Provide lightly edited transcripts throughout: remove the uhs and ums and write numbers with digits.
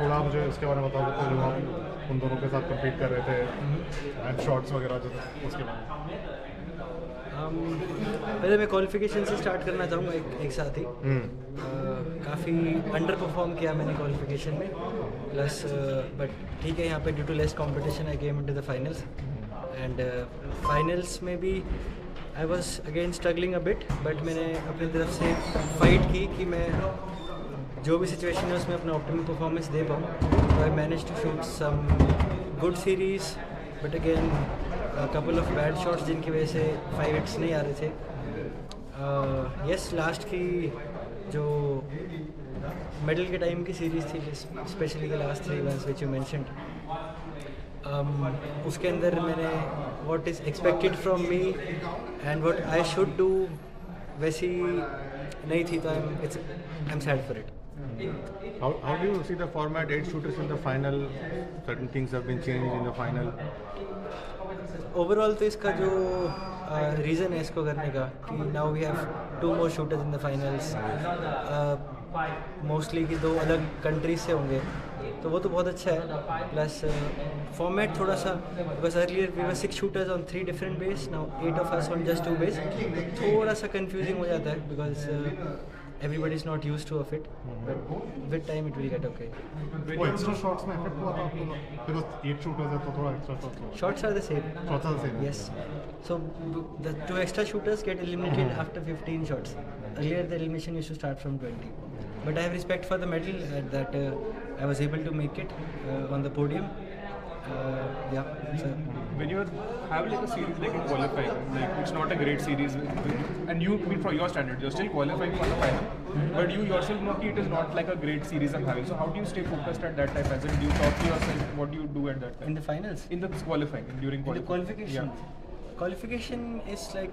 थोड़ा मुझे उसके बारे में बता सकते हो, जो आप उन दोनों के साथ कम्पीट कर रहे थे एंड शॉट्स वगैरह जो उसके बारे में। पहले मैं क्वालिफिकेशन से स्टार्ट करना चाहूँगा एक साथ ही। काफ़ी अंडर परफॉर्म किया मैंने क्वालिफिकेशन में, प्लस बट ठीक है, यहाँ पे due to less competition I came into the finals and finals में भी I was again struggling a bit, but मैंने अपनी तरफ से फाइट की कि मैं जो भी सिचुएशन है उसमें अपना ऑप्टिमम परफॉर्मेंस दे पाऊँ। I manage to shoot some good series, but again couple of bad shots जिनकी वजह से 5 नहीं आ रहे थे। यस, लास्ट की जो मेडल के टाइम की सीरीज़ थी, specially the last 3 months which you mentioned, उसके अंदर मैंने what is expected from me and what I should do वैसी नहीं थी, तो I am sad for it. How do you see the format? 8 shooters in the final. Certain things have been changed in the final. Overall तो इसका जो reason है इसको करने का कि now we have 2 more shooters in the finals, mostly कि 2 अलग कंट्रीज से होंगे, तो वो तो बहुत अच्छा है। प्लस फॉर्मेट थोड़ा सा, because earlier we were 6 shooters on 3 different bays, now 8 of us on just 2 bays, थोड़ा सा कंफ्यूजिंग हो जाता है because everybody is not used to of it, but with time it will get okay. वो extra shots में effect हुआ था आपको? Because 8 shooters है तो थोड़ा extra shots हुआ। Shots are the same. Shots are the same. Yes. So the 2 extra shooters get eliminated after 15 shots. Earlier the elimination used to start from 20. But I have respect for the medal that I was able to make it on the podium. Yeah. So, when you have like a series like in qualifying, like it's not a great series, and you mean for your standard, you're still qualifying for the final, but you yourself know it is not like a great series I'm having. So how do you stay focused at that time? As in, do you talk to yourself? What do you do at that time? in the finals. In the qualifying, during In the qualification. Yeah. Qualification is like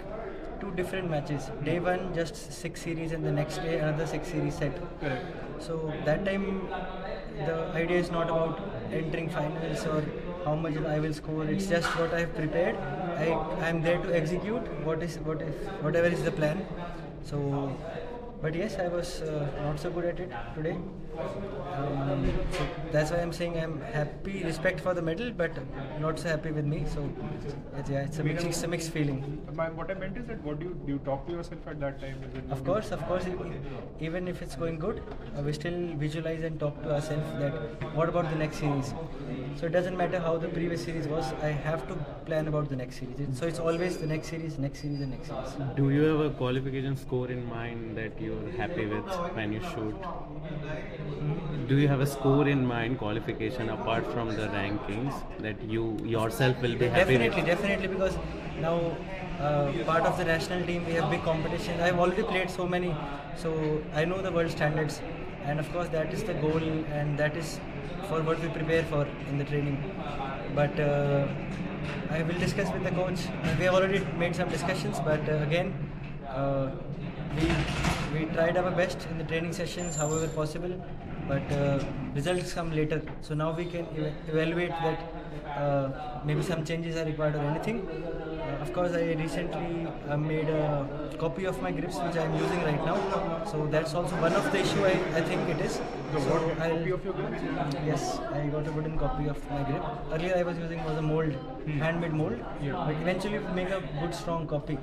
2 different matches. Day 1 just 6 series and the next day another 6 series set. Correct. So that time the idea is not about entering finals or how much I will score. It's just what I have prepared. I am there to execute whatever is the plan. So, but yes, I was not so good at it today. So that's why I'm saying I'm happy, respect for the medal, but not so happy with me. So it's a mixed feeling. What I meant is that what do you talk to yourself at that time? Is it Of course, even if it's going good, we still visualize and talk to ourselves that what about the next series. So it doesn't matter how the previous series was, I have to plan about the next series. So it's always the next series, and next series. Do you have a qualification score in mind that you're happy with when you shoot? Do you have a score in mind, qualification, apart from the rankings, that you yourself will be happy with? Definitely, because now part of the national team, we have big competition. I've already played so many, so I know the world standards, and of course that is the goal, and that is for what we prepare for in the training. But I will discuss with the coach. We have already made some discussions, but again we tried our best in the training sessions however possible, but results come later, so now we can evaluate that maybe some changes are required or anything. Of course, I recently made a copy of my grips which I am using right now, so that's also one of the issue I think it is. copy of your grips? Yes, I got a wooden copy of my grip. Earlier I was using was a mold, handmade mold, but eventually we make a good strong copy.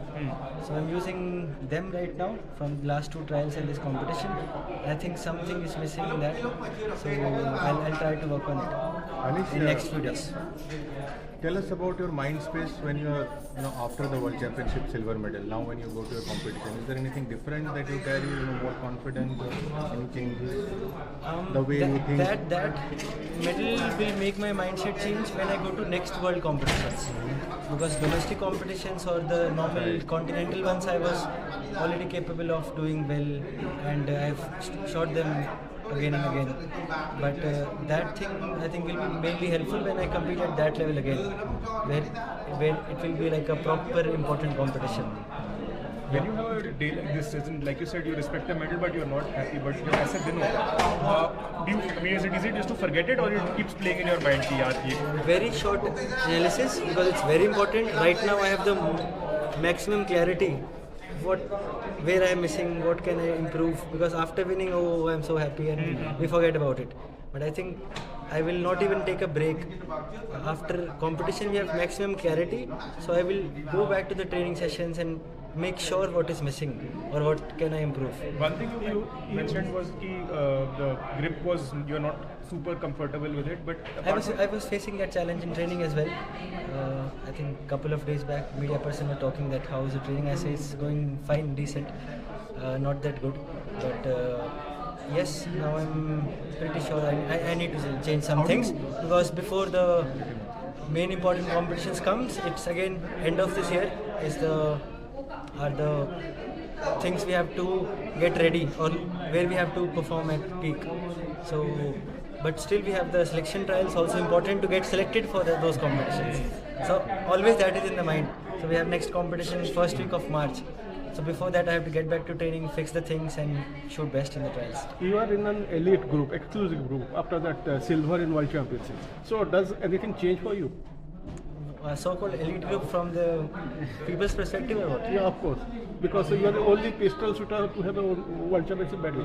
So I'm using them right now from the last 2 trials in this competition. I think something is missing in that, so I'll try to work on it Anish, in next few days. Tell us about your mind space when you are, after the World Championship silver medal. Now, when you go to a competition, is there anything different that you carry? More confidence, or any changes? The way you think. That medal will make my mindset change when I go to next world competitions. Because domestic competitions or the normal continental ones, I was already capable of doing well, and I've shot them again and again. But that thing I think will be mainly helpful when I compete at that level again, where it will be like a proper important competition. When you have a day like this, like you said, you respect the medal, but you're not happy. But your ऐसा दिन होता है. Is it easy just to forget it, or it keeps playing in your mind? कि यार ये Very short analysis, because it's very important. Right now I have the maximum clarity. Where I am missing, what can I improve? Because after winning, oh, I'm so happy, and we forget about it. but I think I will not even take a break. After competition, we have maximum clarity, so I will go back to the training sessions and make sure what is missing or what can I improve. One thing you mentioned was the grip was you're not super comfortable with it, but I was facing that challenge in training as well. I think a couple of days back, media person were talking that how's the training. I say it's going fine, decent, not that good, but yes, now I'm pretty sure I need to change some things, because before the main important competitions comes, it's again end of this year are the things we have to get ready, or where we have to perform at peak. So, but still we have the selection trials also important to get selected for those competitions. So always that is in the mind. So we have next competition first week of March. So before that I have to get back to training, fix the things and shoot best in the trials. You are in an elite group, exclusive group, after that silver in World Championships. So does anything change for you? So-called elite group from the people's perspective or what? Yeah, of course. Because you are the only pistol shooter to have a World Championship medal.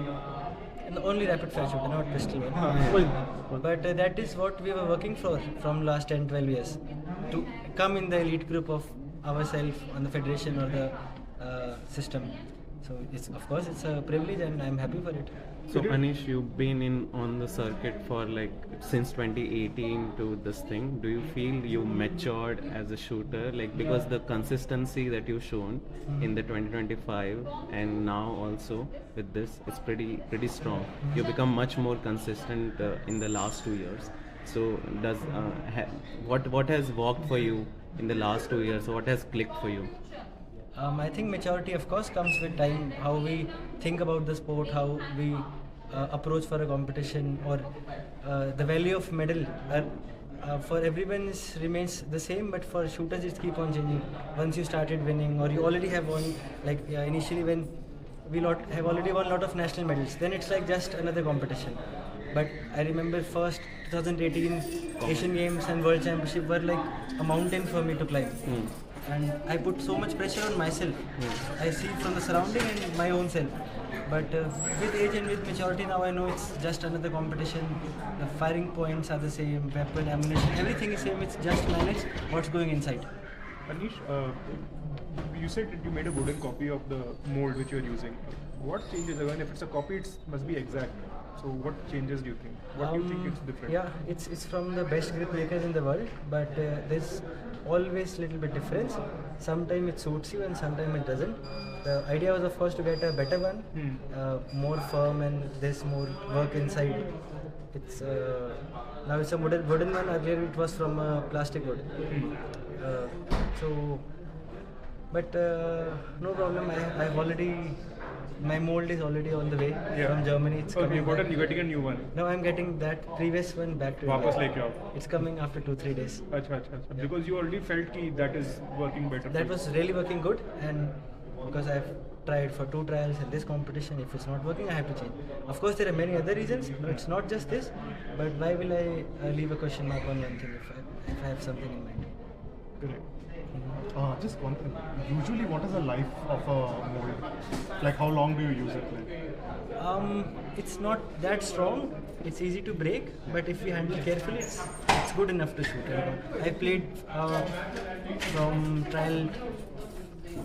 And only rapid fire shooter, not pistol one. Well, But that is what we were working for from last 10-12 years. To come in the elite group of ourselves on the federation or the system. So of course it's a privilege and I'm happy for it. So Anish, you've been on the circuit for like since 2018 to this thing. Do you feel you matured as a shooter? Like, because the consistency that you've shown in the 2025 and now also with this, it's pretty strong. You become much more consistent in the last 2 years. So does what has worked for you in the last 2 years? What has clicked for you? I think maturity, of course, comes with time. How we think about the sport, how we approach for a competition, or the value of medal. For everyone remains the same, but for shooters it keep on changing. Once you started winning, or you already have won, like initially when we have already won a lot of national medals, then it's like just another competition. But I remember first 2018 Asian Games and World Championship were like a mountain for me to climb. And I put so much pressure on myself. I see from the surrounding and my own self. But with age and with maturity now I know it's just another competition. The firing points are the same, weapon, ammunition, everything is same. It's just manage what's going inside. Anish, you said that you made a wooden copy of the mold which you're using. What changes? Again, if it's a copy, it must be exact. So what changes do you think? What do you think it's different? Yeah, it's from the best grip makers in the world, but there's always little bit difference. Sometimes it suits you and sometimes it doesn't. The idea was of course to get a better one, more firm, and there's more work inside. It's now it's a wooden one. Earlier it was from plastic wood. But no problem. I've already. My mold is already on the way from Germany. It's coming. You're getting a new one. No, I'm getting that previous one back to India. It's coming after 2-3 days. Achha. Because you already felt that is working better. That was really working good, and because I've tried for 2 trials in this competition, if it's not working, I have to change. Of course, there are many other reasons. It's not just this, but why will I leave a question mark on one thing if I have something in mind? Correct. Just one thing. Usually, what is the life of a mold? Like, how long do you use it? Like? It's not that strong. It's easy to break, but if you handle carefully, it's good enough to shoot. I played from trial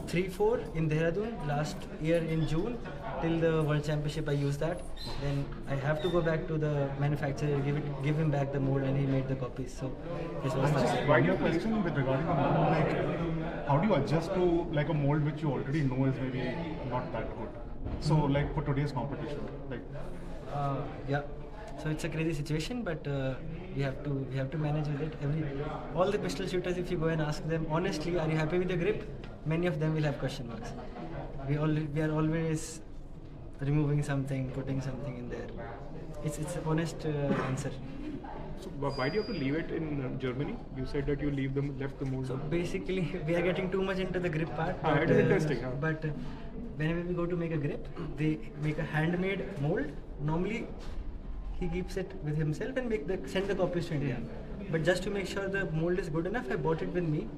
3-4 in Dehradun last year in June till the World Championship. I used that. Then I have to go back to the manufacturer, give him back the mold, and he made the copies. So this was Why do you question with regarding the mold? Like, how do you adjust to like a mold which you already know is maybe not that good? So like for today's competition, like. Yeah. So it's a crazy situation, but we have to manage with it. All the pistol shooters, if you go and ask them honestly, are you happy with the grip? Many of them will have question marks. We are always removing something, putting something in there. It's an honest answer. So why do you have to leave it in Germany? You said that you left the mold. So basically, we are getting too much into the grip part. It is interesting. But whenever we go to make a grip, they make a handmade mold. Normally, he keeps it with himself and send the copies to India. But just to make sure the mold is good enough, I bought it with me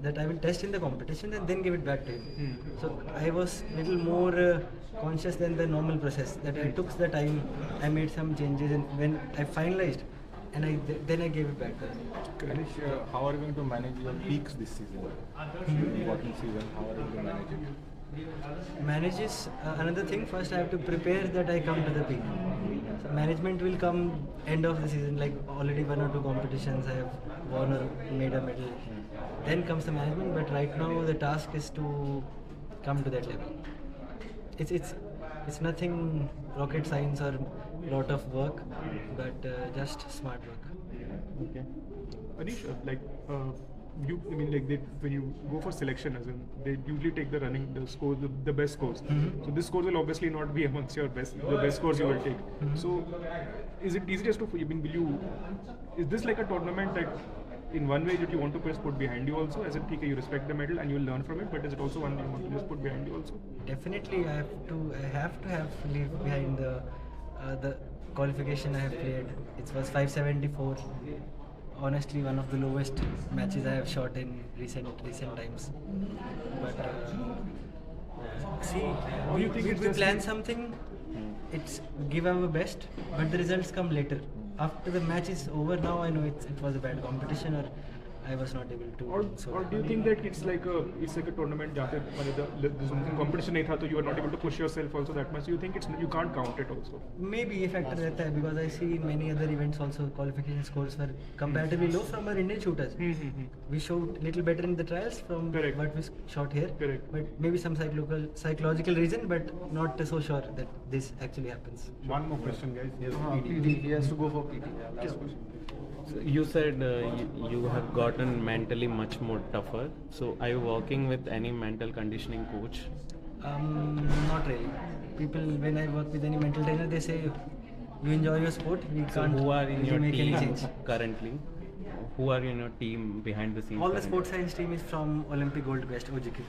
that I will test in the competition and then give it back to him. So I was little more conscious than the normal process. That I took the time, I made some changes, and when I finalized, and then I gave it back to him. Anish, how are you going to manage your peaks this season? Important season, how are you going to manage it? Manages another thing. First, I have to prepare that I come to the peak. So management will come end of the season. Like already 1 or 2 competitions I have won or made a medal. Then comes the management. But right now the task is to come to that level. It's nothing rocket science or lot of work, but just smart work. Okay. Anish, I mean, like when you go for selection, as in they usually take the running, the scores, the best scores. So this scores will obviously not be amongst your the best scores you will take. So is it easy just to, I mean, is this like a tournament that in one way that you want to just put behind you also, as in you respect the medal and you will learn from it, but is it also one you want to just put behind you also? Definitely, I have to leave behind the qualification I have played. It was 574. Honestly, one of the lowest matches I have shot in recent times. But see, Or you think it's we just plan something, it's give our best, but the results come later. After the match is over, now I know it was a bad competition or I was not able to. Or do you think that it's like a tournament जहाँ पे मतलब competition नहीं था तो you are not able to push yourself also that much? You think you can't count it also? Maybe a factor रहता है, because I see many other events also qualification scores were comparatively low from our Indian shooters. We showed little better in the trials from Correct. what we shot here. Correct. But maybe some psychological reason, but not so sure that this actually happens. One more question, guys. Yes, PT. He has to go for PT. last question. So you said you have gotten mentally much more tougher. So are you working with any mental conditioning coach? Not really. People, when I work with any mental trainer, they say, you enjoy your sport, we So can't who are in your make any team change. currently? Who are in your team behind the scenes? All the currently? sports science team is from Olympic gold best OGK.